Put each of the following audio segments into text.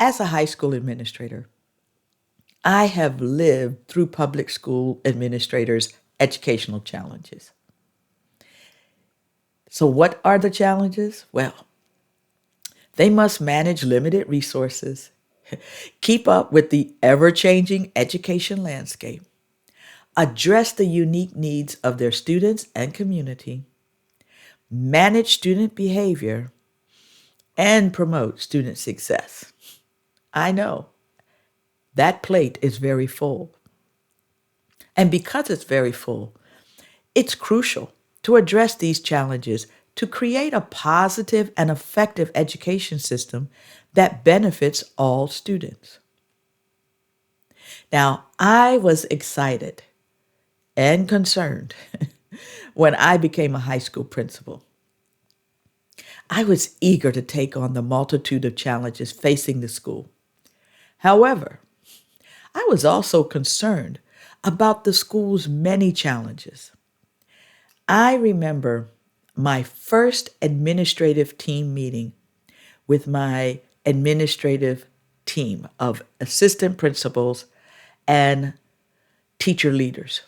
As a high school administrator, I have lived through public school administrators' educational challenges. So, what are the challenges? Well, they must manage limited resources, keep up with the ever changing education landscape, address the unique needs of their students and community, manage student behavior, and promote student success. I know that plate is very full. And because it's very full, it's crucial to address these challenges to create a positive and effective education system that benefits all students. Now, I was excited and concerned when I became a high school principal. I was eager to take on the multitude of challenges facing the school. However, I was also concerned about the school's many challenges. I remember my first administrative team meeting with my administrative team of assistant principals and teacher leaders.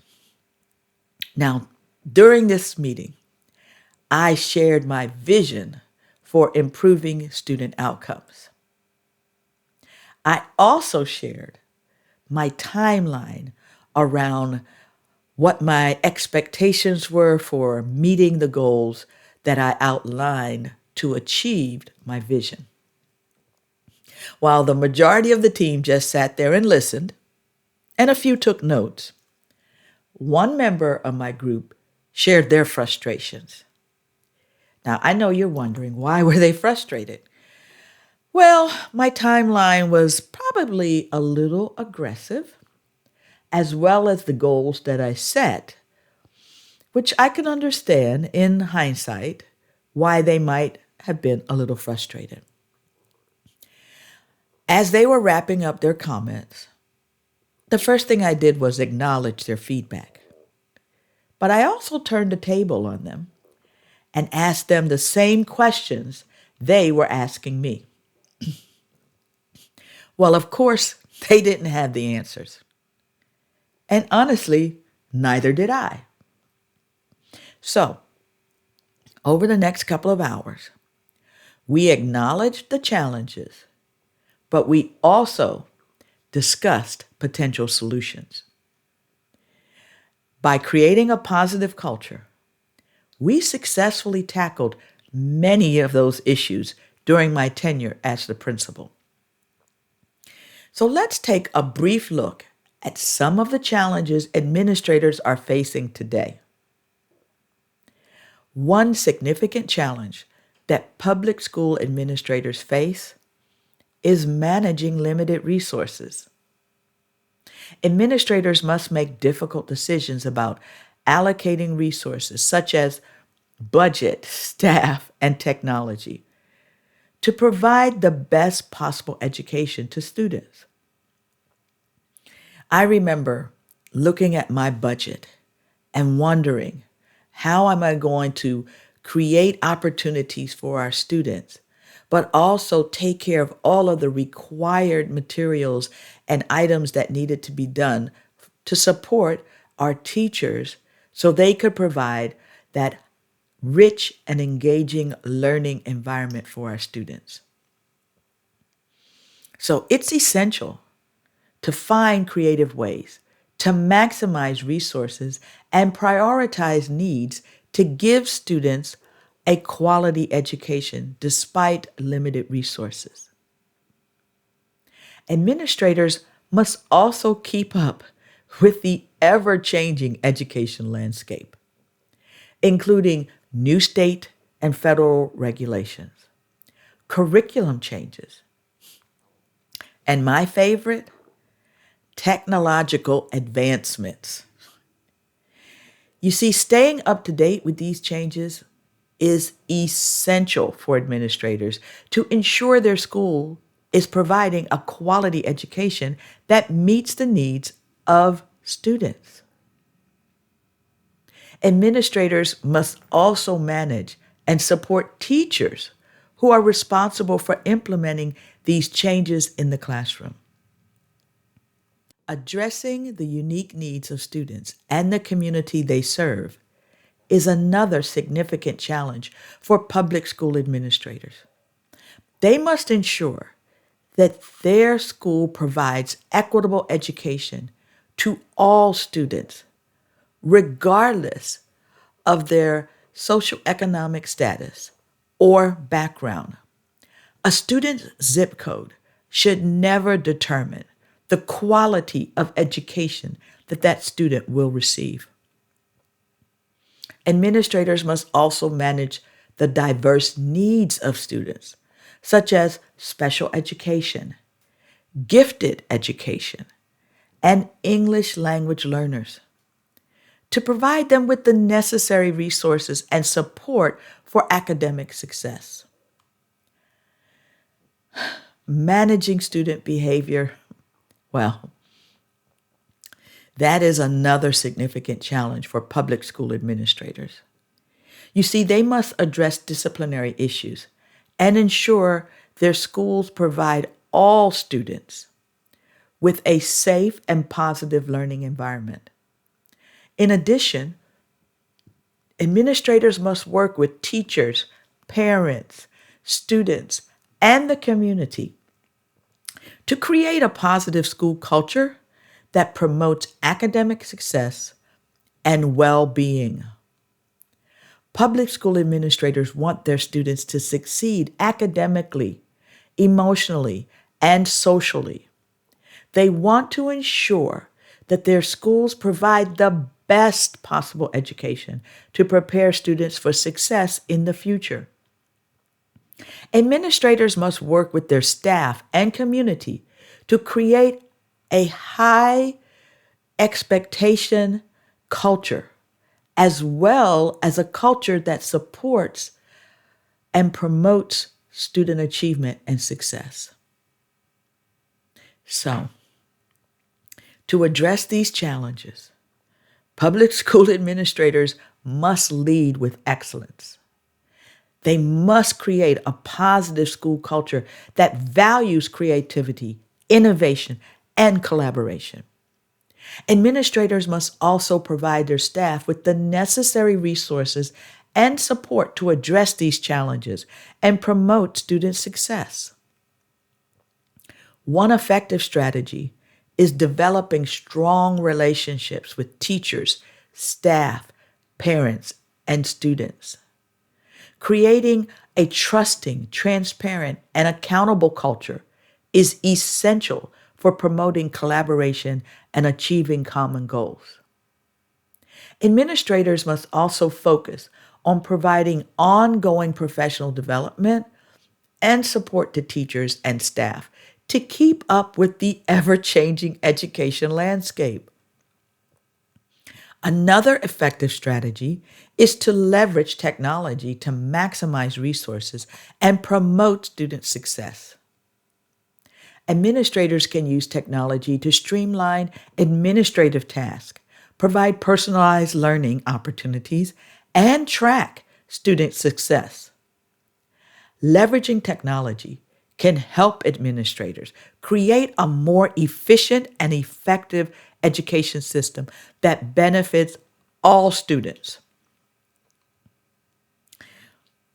Now, during this meeting, I shared my vision for improving student outcomes. I also shared my timeline around what my expectations were for meeting the goals that I outlined to achieve my vision. While the majority of the team just sat there and listened, and a few took notes, one member of my group shared their frustrations. Now, I know you're wondering, why were they frustrated? Well, my timeline was probably a little aggressive, as well as the goals that I set, which I can understand in hindsight why they might have been a little frustrated. As they were wrapping up their comments, the first thing I did was acknowledge their feedback. But I also turned the table on them and asked them the same questions they were asking me. Well, of course, they didn't have the answers. And honestly, neither did I. So, over the next couple of hours, we acknowledged the challenges, but we also discussed potential solutions. By creating a positive culture, we successfully tackled many of those issues during my tenure as the principal. So let's take a brief look at some of the challenges administrators are facing today. One significant challenge that public school administrators face is managing limited resources. Administrators must make difficult decisions about allocating resources such as budget, staff, and technology to provide the best possible education to students. I remember looking at my budget and wondering, how am I going to create opportunities for our students, but also take care of all of the required materials and items that needed to be done to support our teachers so they could provide that rich and engaging learning environment for our students. So it's essential to find creative ways to maximize resources and prioritize needs to give students a quality education despite limited resources. Administrators must also keep up with the ever-changing education landscape, including new state and federal regulations, curriculum changes, and my favorite, technological advancements. You see, staying up to date with these changes is essential for administrators to ensure their school is providing a quality education that meets the needs of students. Administrators must also manage and support teachers who are responsible for implementing these changes in the classroom. Addressing the unique needs of students and the community they serve is another significant challenge for public school administrators. They must ensure that their school provides equitable education to all students, regardless of their socioeconomic status or background. A student's zip code should never determine the quality of education that that student will receive. Administrators must also manage the diverse needs of students, such as special education, gifted education, and English language learners, to provide them with the necessary resources and support for academic success. Managing student behavior, well, that is another significant challenge for public school administrators. You see, they must address disciplinary issues and ensure their schools provide all students with a safe and positive learning environment. In addition, administrators must work with teachers, parents, students, and the community to create a positive school culture that promotes academic success and well-being. Public school administrators want their students to succeed academically, emotionally, and socially. They want to ensure that their schools provide the best possible education to prepare students for success in the future. Administrators must work with their staff and community to create a high expectation culture, as well as a culture that supports and promotes student achievement and success. So, to address these challenges, public school administrators must lead with excellence. They must create a positive school culture that values creativity, innovation, and collaboration. Administrators must also provide their staff with the necessary resources and support to address these challenges and promote student success. One effective strategy is developing strong relationships with teachers, staff, parents, and students. Creating a trusting, transparent, and accountable culture is essential for promoting collaboration and achieving common goals. Administrators must also focus on providing ongoing professional development and support to teachers and staff to keep up with the ever-changing education landscape. Another effective strategy is to leverage technology to maximize resources and promote student success. Administrators can use technology to streamline administrative tasks, provide personalized learning opportunities, and track student success. Leveraging technology can help administrators create a more efficient and effective education system that benefits all students.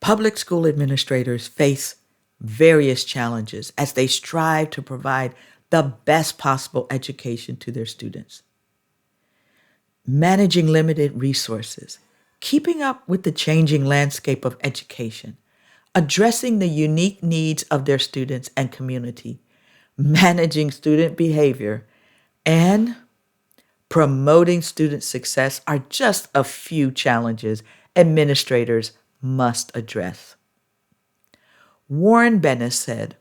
Public school administrators face various challenges as they strive to provide the best possible education to their students. Managing limited resources, keeping up with the changing landscape of education, addressing the unique needs of their students and community, managing student behavior, and promoting student success are just a few challenges administrators must address. Warren Bennett said,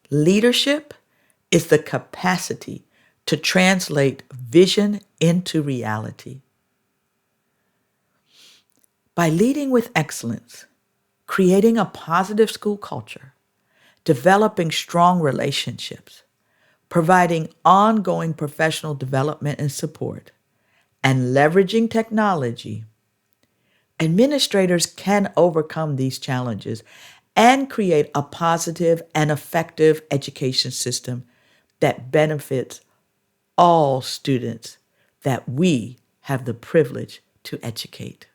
"Leadership is the capacity to translate vision into reality." By leading with excellence, creating a positive school culture, developing strong relationships, providing ongoing professional development and support, and leveraging technology, administrators can overcome these challenges and create a positive and effective education system that benefits all students that we have the privilege to educate.